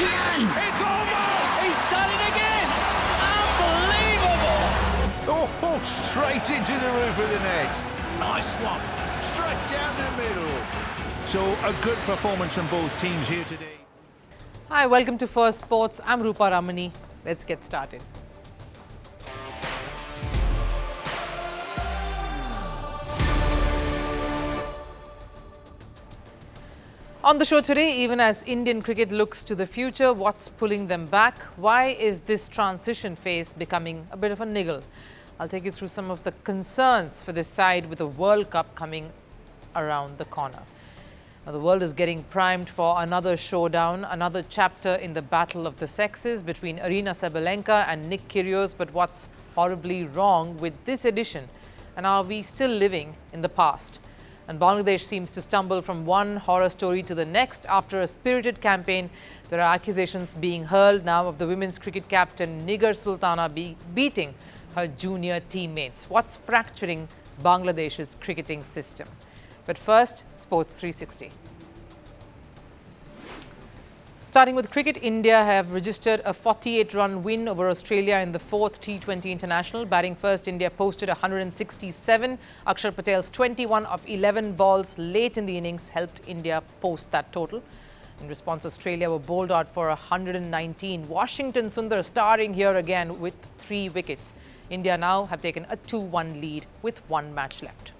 Can! It's over! He's done it again! Unbelievable! Oh, straight into the roof of the net. Nice one. Straight down the middle. So a good performance from both teams here today. Hi, welcome to Firstpost. I'm Rupha Ramani. Let's get started. On the show today, even as Indian cricket looks to the future, what's pulling them back? Why is this transition phase becoming a bit of a niggle? I'll take you through some of the concerns for this side with the World Cup coming around the corner. Now, the world is getting primed for another showdown, another chapter in the battle of the sexes between Arina Sabalenka and Nick Kyrgios. But what's horribly wrong with this edition? And are we still living in the past? And Bangladesh seems to stumble from one horror story to the next. After a spirited campaign, there are accusations being hurled now of the women's cricket captain Nigar Sultana beating her junior teammates. What's fracturing Bangladesh's cricketing system? But first, Sports 360. Starting with cricket, India have registered a 48-run win over Australia in the fourth T20 international. Batting first, India posted 167. Akshar Patel's 21 of 11 balls late in the innings helped India post that total. In response, Australia were bowled out for 119. Washington Sundar starring here again with 3 wickets. India now have taken a 2-1 lead with 1 match left.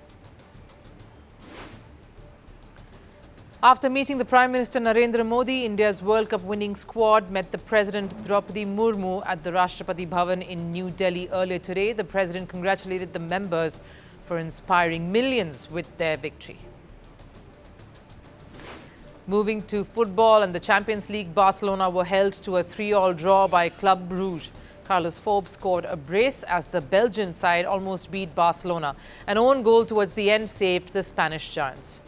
After meeting the Prime Minister Narendra Modi, India's World Cup winning squad met the President Draupadi Murmu at the Rashtrapati Bhavan in New Delhi earlier today. The President congratulated the members for inspiring millions with their victory. Moving to football and the Champions League, Barcelona were held to a 3-all draw by Club Brugge. Carlos Forbes scored a brace as the Belgian side almost beat Barcelona. An own goal towards the end saved the Spanish giants.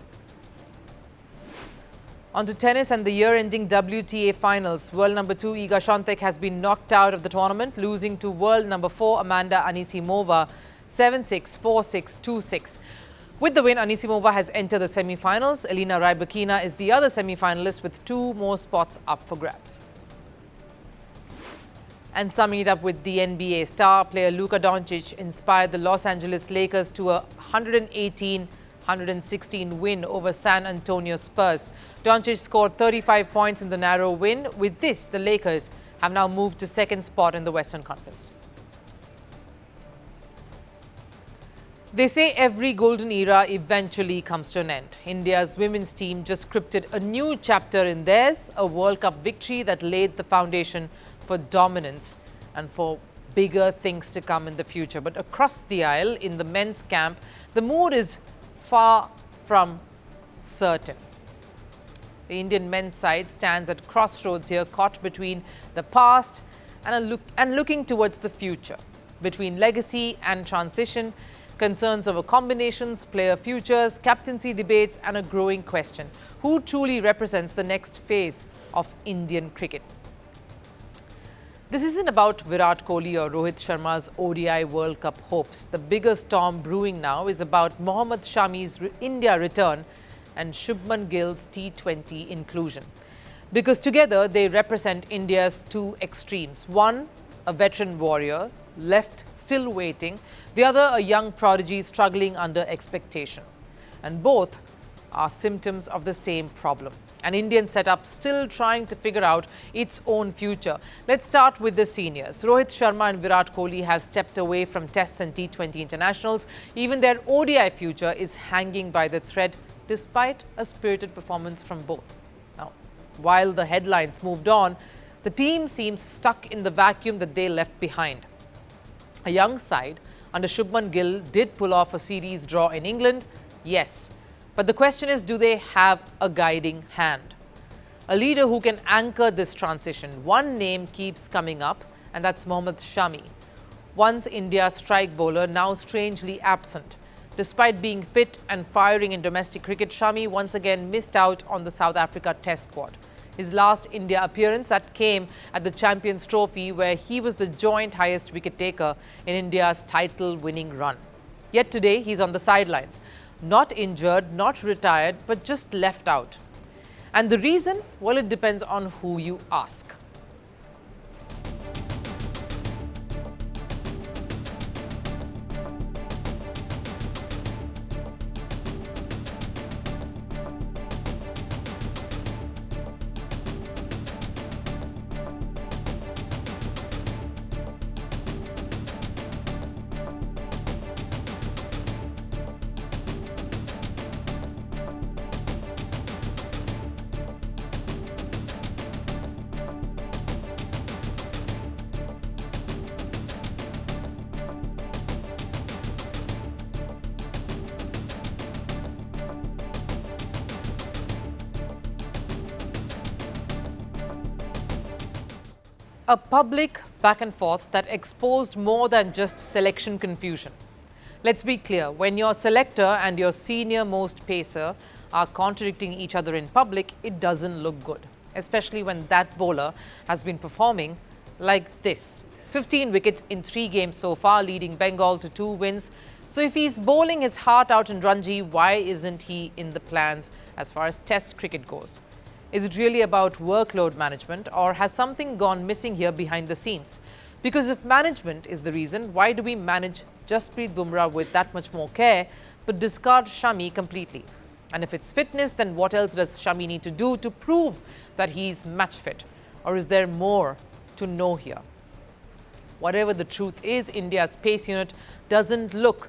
On to tennis and the year-ending WTA finals. World number 2 Iga Swiatek has been knocked out of the tournament, losing to world number 4 Amanda Anisimova 7-6, 4-6, 2-6. With the win, Anisimova has entered the semi-finals. Elena Rybakina is the other semi-finalist with 2 more spots up for grabs. And summing it up with the NBA, star player Luka Doncic inspired the Los Angeles Lakers to a 116 win over San Antonio Spurs. Doncic scored 35 points in the narrow win. With this, the Lakers have now moved to second spot in the Western Conference. They say every golden era eventually comes to an end. India's women's team just scripted a new chapter in theirs, a World Cup victory that laid the foundation for dominance and for bigger things to come in the future. But across the aisle, in the men's camp, the mood is far from certain. The Indian men's side stands at crossroads here, caught between the past and looking towards the future, between legacy and transition, concerns over combinations, player futures, captaincy debates, and a growing question: who truly represents the next phase of Indian cricket? This isn't about Virat Kohli or Rohit Sharma's ODI World Cup hopes. The bigger storm brewing now is about Mohammed Shami's India return and Shubman Gill's T20 inclusion. Because together they represent India's 2 extremes. One, a veteran warrior, left still waiting. The other, a young prodigy struggling under expectation. And both are symptoms of the same problem. An Indian setup still trying to figure out its own future. Let's start with the seniors. Rohit Sharma and Virat Kohli have stepped away from Tests and T20 internationals. Even their ODI future is hanging by the thread, despite a spirited performance from both. Now, while the headlines moved on, the team seems stuck in the vacuum that they left behind. A young side under Shubman Gill did pull off a series draw in England, yes. But the question is, do they have a guiding hand? A leader who can anchor this transition. One name keeps coming up, and that's Mohammed Shami. Once India's strike bowler, now strangely absent. Despite being fit and firing in domestic cricket, Shami once again missed out on the South Africa Test squad. His last India appearance that came at the Champions Trophy, where he was the joint highest wicket taker in India's title-winning run. Yet today, he's on the sidelines. Not injured, not retired, but just left out. And the reason? Well, it depends on who you ask. A public back and forth that exposed more than just selection confusion. Let's be clear, when your selector and your senior most pacer are contradicting each other in public, it doesn't look good, especially when that bowler has been performing like this. 15 wickets in 3 games so far, leading Bengal to 2 wins. So if he's bowling his heart out in Ranji, why isn't he in the plans as far as Test cricket goes? Is it really about workload management, or has something gone missing here behind the scenes? Because if management is the reason, why do we manage Jasprit Bumrah with that much more care but discard Shami completely? And if it's fitness, then what else does Shami need to do to prove that he's match fit? Or is there more to know here? Whatever the truth is, India's pace unit doesn't look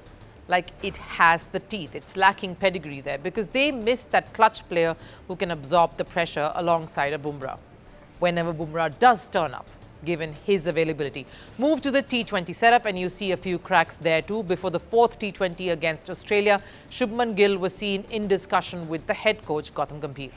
like it has the teeth. It's lacking pedigree there because they missed that clutch player who can absorb the pressure alongside a Bumrah whenever Bumrah does turn up, given his availability. Move to the T20 setup and you see a few cracks there too. Before the 4th T20 against Australia, Shubman Gill was seen in discussion with the head coach Gautam Gambhir.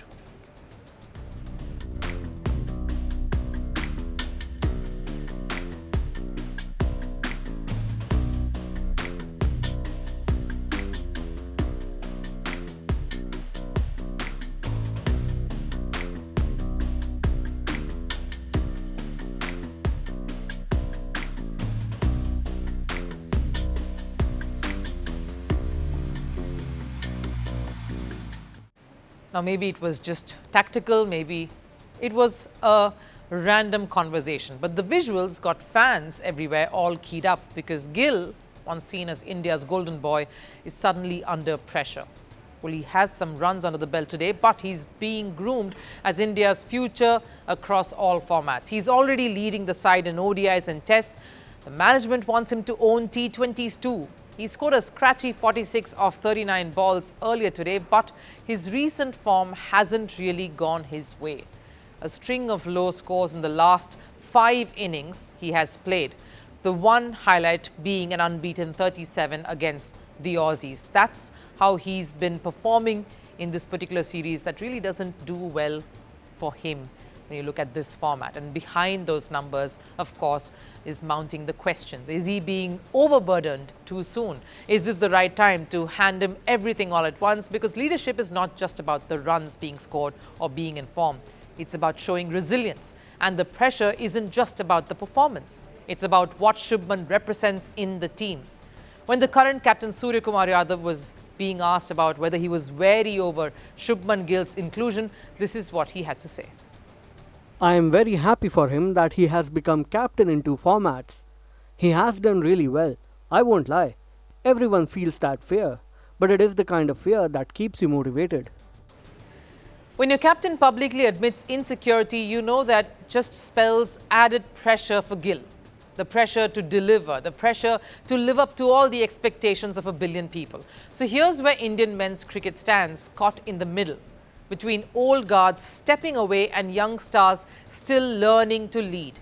Now, maybe it was just tactical, maybe it was a random conversation, but the visuals got fans everywhere all keyed up because Gill, once seen as India's golden boy, is suddenly under pressure. Well, he has some runs under the belt today, but he's being groomed as India's future across all formats. He's already leading the side in ODIs and Tests. The management wants him to own T20s too. He scored a scratchy 46 off 39 balls earlier today, but his recent form hasn't really gone his way. A string of low scores in the last 5 innings he has played, the one highlight being an unbeaten 37 against the Aussies. That's how he's been performing in this particular series that really doesn't do well for him when you look at this format. And behind those numbers, of course, is mounting the questions. Is he being overburdened too soon? Is this the right time to hand him everything all at once? Because leadership is not just about the runs being scored or being in form. It's about showing resilience. And the pressure isn't just about the performance. It's about what Shubman represents in the team. When the current captain Surya Kumar Yadav was being asked about whether he was wary over Shubman Gill's inclusion, this is what he had to say. I am very happy for him that he has become captain in 2 formats. He has done really well, I won't lie. Everyone feels that fear, but it is the kind of fear that keeps you motivated. When your captain publicly admits insecurity, you know that just spells added pressure for Gill. The pressure to deliver, the pressure to live up to all the expectations of a billion people. So here's where Indian men's cricket stands, caught in the middle, between old guards stepping away and young stars still learning to lead,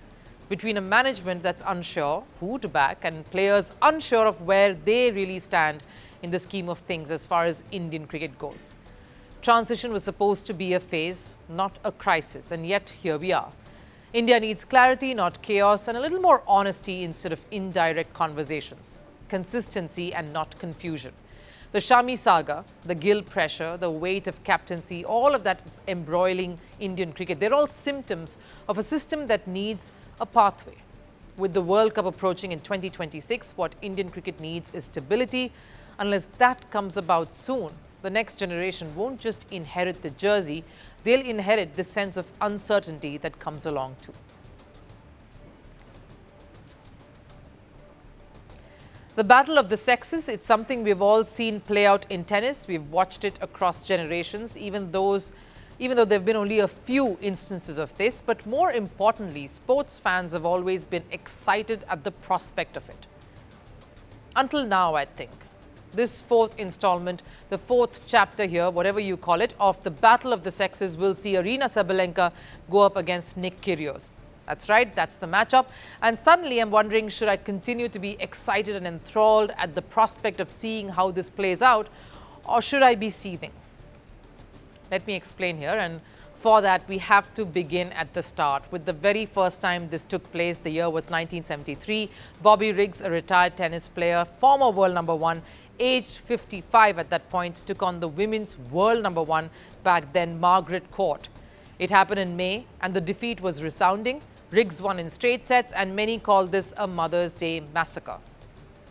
between a management that's unsure who to back and players unsure of where they really stand in the scheme of things as far as Indian cricket goes. Transition was supposed to be a phase, not a crisis, and yet here we are. India needs clarity, not chaos, and a little more honesty instead of indirect conversations, consistency and not confusion. The Shami saga, the Gill pressure, the weight of captaincy, all of that embroiling Indian cricket, they're all symptoms of a system that needs a pathway. With the World Cup approaching in 2026, what Indian cricket needs is stability. Unless that comes about soon, The next generation won't just inherit the jersey, they'll inherit this sense of uncertainty that comes along too. The battle of the sexes, it's something we've all seen play out in tennis. We've watched it across generations, even though there have been only a few instances of this. But more importantly, sports fans have always been excited at the prospect of it. Until now, I think. This fourth installment, the fourth chapter here, whatever you call it, of the battle of the sexes will see Aryna Sabalenka go up against Nick Kyrgios. That's right, that's the matchup. And suddenly I'm wondering, should I continue to be excited and enthralled at the prospect of seeing how this plays out, or should I be seething? Let me explain here, and for that we have to begin at the start with the very first time this took place. The year was 1973. Bobby Riggs, a retired tennis player, former world number one, aged 55 at that point, took on the women's world number one back then, Margaret Court. It happened in May and the defeat was resounding. Riggs won in straight sets and many called this a Mother's Day massacre.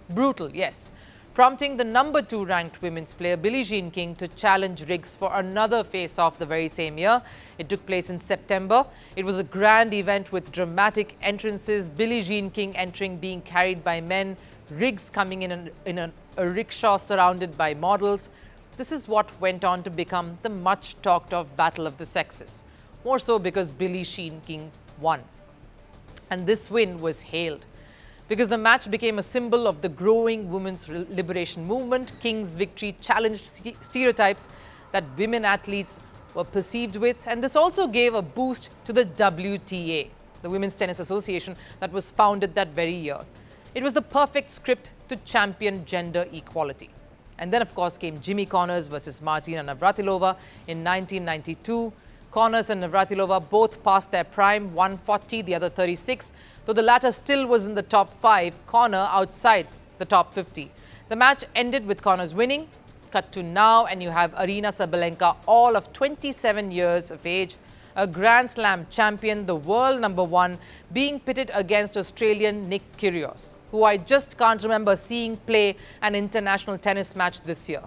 Brutal, yes, prompting the number 2 ranked women's player Billie Jean King to challenge Riggs for another face-off the very same year. It took place in September. It was a grand event with dramatic entrances, Billie Jean King entering being carried by men, Riggs coming in a rickshaw surrounded by models. This is what went on to become the much talked of battle of the sexes. More so because Billie Jean King won. And this win was hailed because the match became a symbol of the growing women's liberation movement. King's victory challenged stereotypes that women athletes were perceived with, and this also gave a boost to the WTA, the Women's Tennis Association that was founded that very year. It was the perfect script to champion gender equality. And then, of course, came Jimmy Connors versus Martina Navratilova in 1992. Connors and Navratilova both passed their prime, one 40, the other 36. Though the latter still was in the top 5, Connor outside the top 50. The match ended with Connors winning. Cut to now, and you have Aryna Sabalenka, all of 27 years of age, a Grand Slam champion, the world number one, being pitted against Australian Nick Kyrgios, who I just can't remember seeing play an international tennis match this year.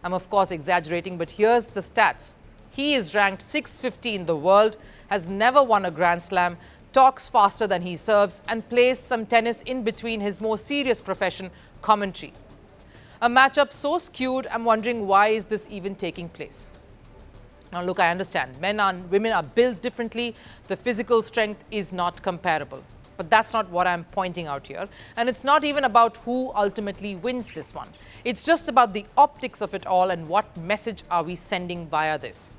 I'm of course exaggerating, but here's the stats. He is ranked 650 in the world, has never won a Grand Slam, talks faster than he serves, and plays some tennis in between his more serious profession, commentary. A matchup so skewed, I'm wondering, why is this even taking place? Now look, I understand, men and women are built differently, the physical strength is not comparable. But that's not what I'm pointing out here. And it's not even about who ultimately wins this one. It's just about the optics of it all and what message are we sending via this.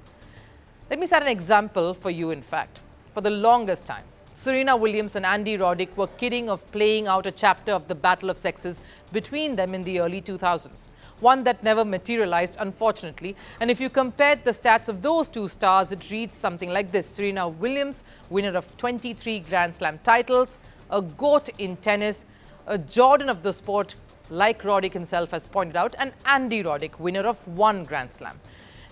Let me set an example for you, in fact. For the longest time, Serena Williams and Andy Roddick were kidding of playing out a chapter of the battle of sexes between them in the early 2000s. One that never materialized, unfortunately. And if you compared the stats of those two stars, it reads something like this. Serena Williams, winner of 23 Grand Slam titles, a GOAT in tennis, a Jordan of the sport, like Roddick himself has pointed out, and Andy Roddick, winner of 1 Grand Slam.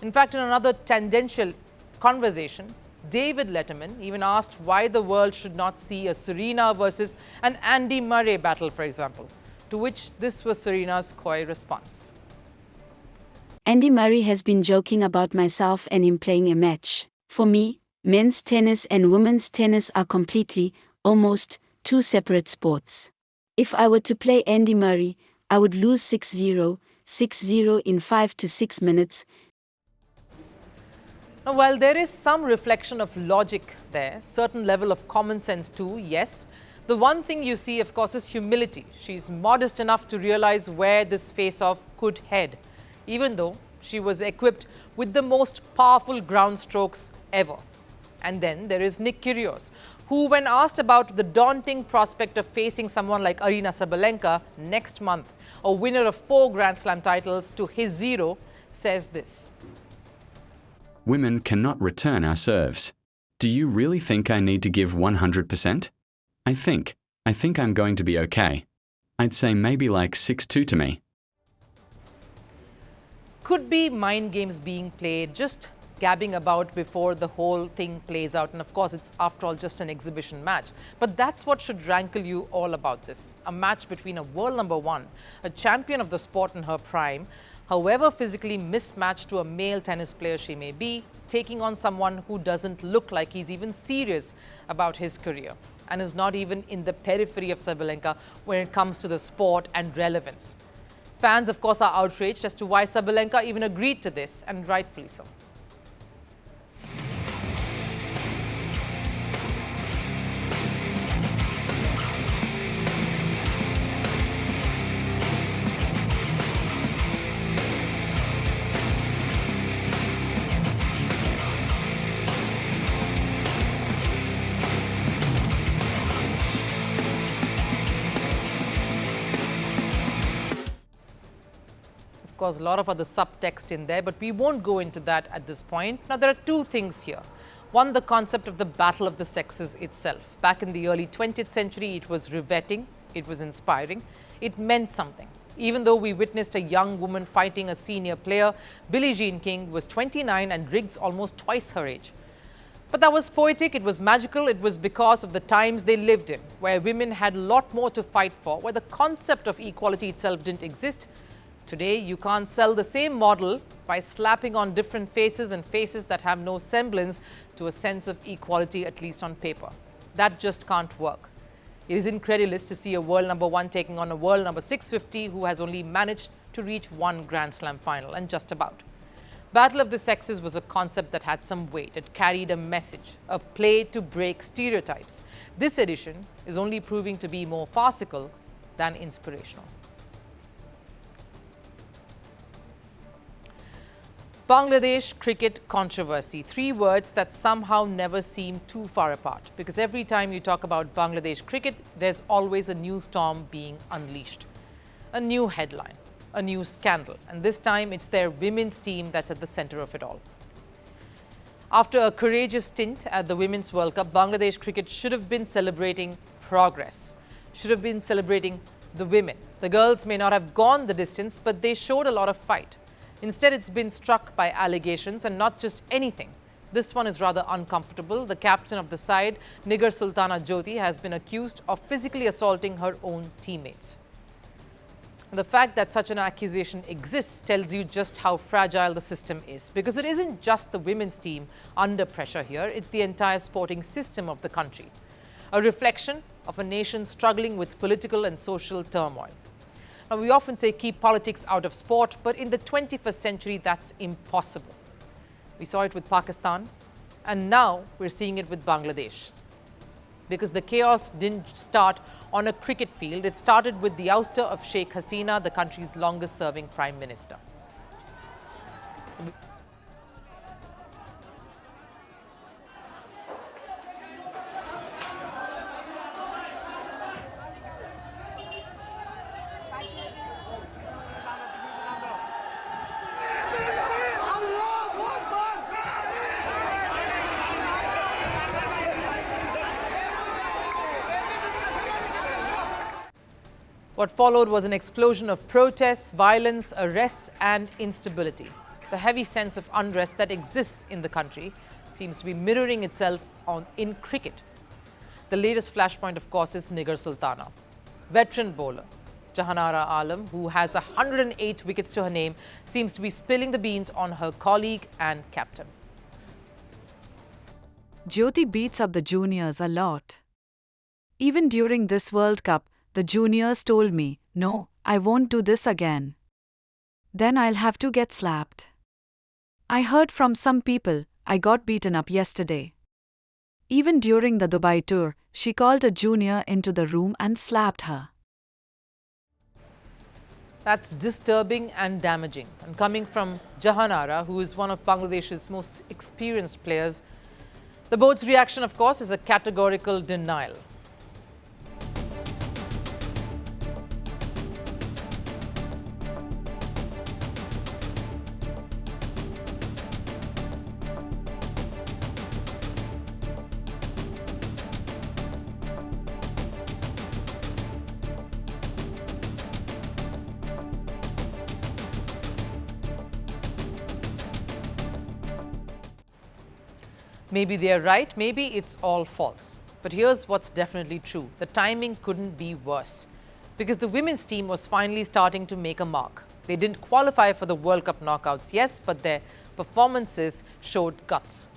In fact, in another tangential conversation, David Letterman even asked why the world should not see a Serena versus an Andy Murray battle, for example, to which this was Serena's coy response. Andy Murray has been joking about myself and him playing a match. For me, men's tennis and women's tennis are completely, almost, 2 separate sports. If I were to play Andy Murray, I would lose 6-0, 6-0 in 5 to 6 minutes. Now, while there is some reflection of logic there, certain level of common sense too, yes, the one thing you see, of course, is humility. She's modest enough to realize where this face-off could head, even though she was equipped with the most powerful ground strokes ever. And then there is Nick Kyrgios, who, when asked about the daunting prospect of facing someone like Aryna Sabalenka next month, a winner of 4 Grand Slam titles to his 0, says this. Women cannot return our serves. Do you really think I need to give 100%? I think I'm going to be okay. I'd say maybe like 6-2 to me. Could be mind games being played, just gabbing about before the whole thing plays out. And of course, it's after all just an exhibition match. But that's what should rankle you all about this. A match between a world number one, a champion of the sport in her prime, however physically mismatched to a male tennis player she may be, taking on someone who doesn't look like he's even serious about his career and is not even in the periphery of Sabalenka when it comes to the sport and relevance. Fans, of course, are outraged as to why Sabalenka even agreed to this, and rightfully so. Of course, a lot of other subtext in there, but we won't go into that at this point. Now, there are two things here. One, the concept of the battle of the sexes itself. Back in the early 20th century, it was riveting, it was inspiring, it meant something. Even though we witnessed a young woman fighting a senior player, Billie Jean King was 29 and Riggs almost twice her age. But that was poetic, it was magical, it was because of the times they lived in, where women had a lot more to fight for, where the concept of equality itself didn't exist. Today, you can't sell the same model by slapping on different faces and faces that have no semblance to a sense of equality, at least on paper. That just can't work. It is incredulous to see a world number 1 taking on a world number 650 who has only managed to reach one Grand Slam final, and just about. Battle of the Sexes was a concept that had some weight. It carried a message, a play to break stereotypes. This edition is only proving to be more farcical than inspirational. Bangladesh cricket controversy. 3 words that somehow never seem too far apart, because every time you talk about Bangladesh cricket, there's always a new storm being unleashed. A new headline, a new scandal, and this time it's their women's team that's at the center of it all. After a courageous stint at the Women's World Cup, Bangladesh cricket should have been celebrating progress, should have been celebrating the women. The girls may not have gone the distance, but they showed a lot of fight. Instead, it's been struck by allegations, and not just anything. This one is rather uncomfortable. The captain of the side, Nigar Sultana Jyoti, has been accused of physically assaulting her own teammates. The fact that such an accusation exists tells you just how fragile the system is, because it isn't just the women's team under pressure here, it's the entire sporting system of the country. A reflection of a nation struggling with political and social turmoil. Now, we often say keep politics out of sport, but in the 21st century, that's impossible. We saw it with Pakistan, and now we're seeing it with Bangladesh. Because the chaos didn't start on a cricket field, it started with the ouster of Sheikh Hasina, the country's longest-serving prime minister. What followed was an explosion of protests, violence, arrests, and instability. The heavy sense of unrest that exists in the country seems to be mirroring itself in cricket. The latest flashpoint, of course, is Nigar Sultana. Veteran bowler Jahanara Alam, who has 108 wickets to her name, seems to be spilling the beans on her colleague and captain. Jyoti beats up the juniors a lot. Even during this World Cup, the juniors told me, "No, I won't do this again. Then I'll have to get slapped." I heard from some people, I got beaten up yesterday. Even during the Dubai tour, she called a junior into the room and slapped her. That's disturbing and damaging. And coming from Jahanara, who is one of Bangladesh's most experienced players, the board's reaction, of course, is a categorical denial. Maybe they're right, maybe it's all false. But here's what's definitely true. The timing couldn't be worse, because the women's team was finally starting to make a mark. They didn't qualify for the World Cup knockouts, yes, but their performances showed guts.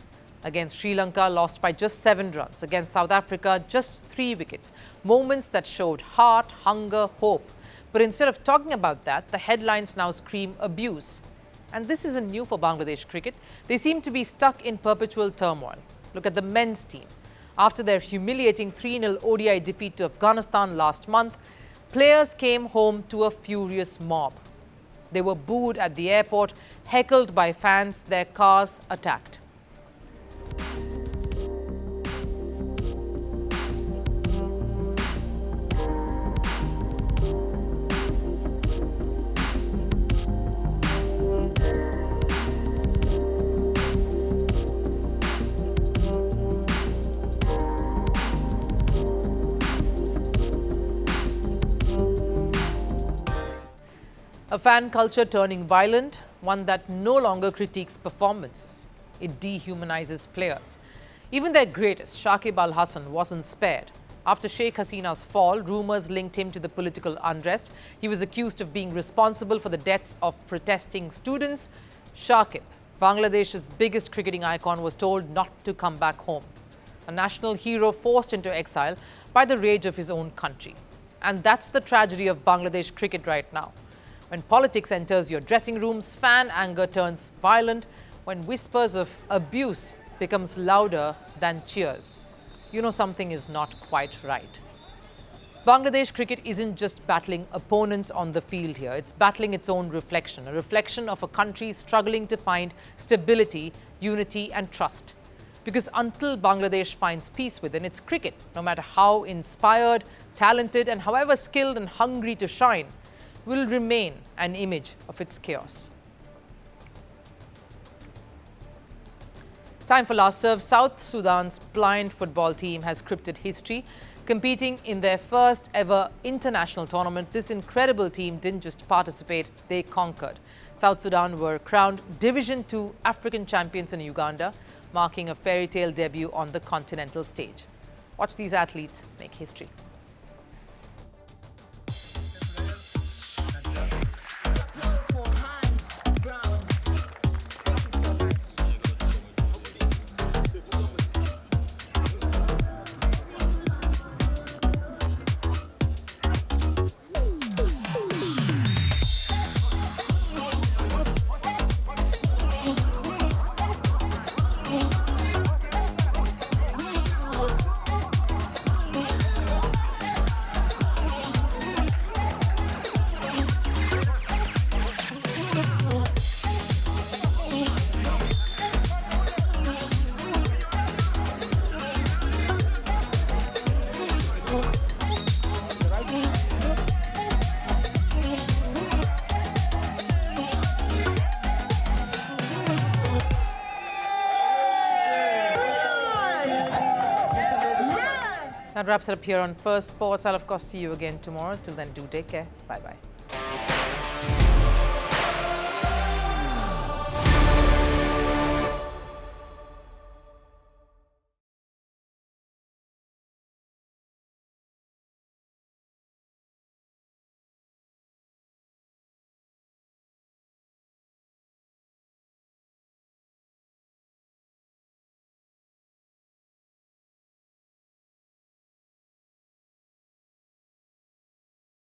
Against Sri Lanka, lost by just 7 runs. Against South Africa, just 3 wickets. Moments that showed heart, hunger, hope. But instead of talking about that, the headlines now scream abuse. And this isn't new for Bangladesh cricket. They seem to be stuck in perpetual turmoil. Look at the men's team. After their humiliating 3-0 ODI defeat to Afghanistan last month, players came home to a furious mob. They were booed at the airport, heckled by fans, their cars attacked. A fan culture turning violent, one that no longer critiques performances. It dehumanizes players. Even their greatest, Shakib Al Hasan, wasn't spared. After Sheikh Hasina's fall, rumors linked him to the political unrest. He was accused of being responsible for the deaths of protesting students. Shakib, Bangladesh's biggest cricketing icon, was told not to come back home. A national hero forced into exile by the rage of his own country. And that's the tragedy of Bangladesh cricket right now. When politics enters your dressing rooms, fan anger turns violent. When whispers of abuse becomes louder than cheers, you know something is not quite right. Bangladesh cricket isn't just battling opponents on the field here. It's battling its own reflection, a reflection of a country struggling to find stability, unity and trust. Because until Bangladesh finds peace within its cricket, no matter how inspired, talented and however skilled and hungry to shine, will remain an image of its chaos. Time for last serve. South Sudan's blind football team has scripted history. Competing in their first ever international tournament, this incredible team didn't just participate, they conquered. South Sudan were crowned Division 2 African champions in Uganda, marking a fairy tale debut on the continental stage. Watch these athletes make history. That wraps it up here on Firstpost. I'll of course see you again tomorrow. Till then, do take care. Bye-bye.